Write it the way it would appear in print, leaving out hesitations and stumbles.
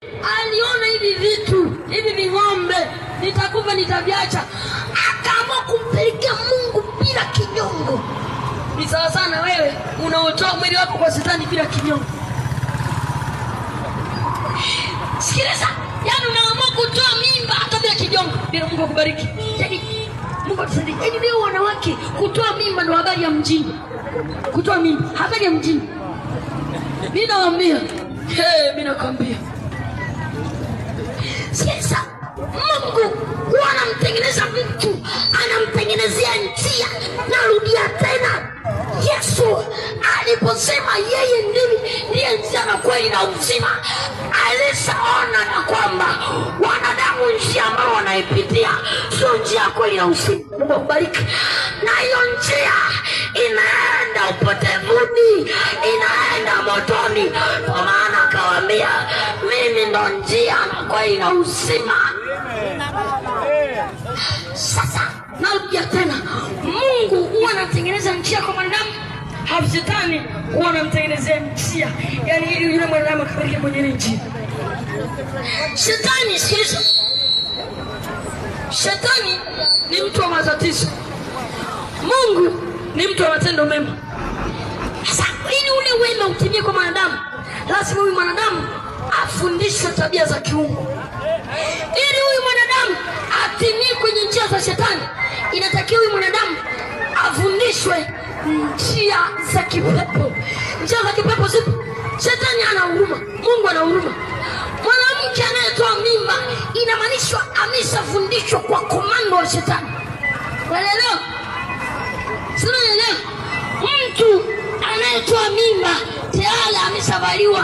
Aliona hivi vitu, hivi ving'ombe, nitakufa nitaviacha, akaamua kumpelekea Mungu bila kinyongo. Ni sawa sana wewe unaotoa mwili wako kwa Shetani bila kinyongo. Sikiliza, yani unaamua kutoa mimba hata bila kinyongo, bila Mungu kubariki. Yani Mungu atusaidie. Yani leo wanawake kutoa mimba ndio habari ya mjini. Kutoa mimba habari ya mjini. Mimi nawaambia, mimi nakwambia. Sikiliza, Mungu huwa anamtengeneza mtu, anamtengenezea njia. Narudia tena, Yesu aliposema yeye ndiye njia na kweli na uzima, alishaona ya kwamba wanadamu njia ambao wanaipitia sio njia kweli na uzima. Mungu akubariki. Na hiyo njia inaenda upotevuni, inaenda motoni. Kwa maana akawaambia, mimi ndo njia na kweli na uzima. Sasa narudia tena, Mungu huwa anatengeneza njia kwa mwanadamu, Shetani huwa anamtengenezea njia, yani ili yule mwanadamu akapeleke kwenye njia. Shetani, sikiliza, Shetani ni mtu wa matatizo, Mungu ni mtu wa matendo mema. Sasa ili ule wema utimie kwa mwanadamu, lazima huyu mwanadamu afundishwe tabia za kiungu. Ili huyu mwanadamu atimie kwenye njia za Shetani, inatakiwa huyu mwanadamu afundishwe njia za kipepo. Njia za kipepo zipo. Shetani ana huruma, Mungu ana huruma. Mwanamke anayetoa mimba inamaanishwa ameshafundishwa kwa komando wa Shetani. Unaelewa? Sio unaelewa? Mtu anayetoa mimba tayari ameshavaliwa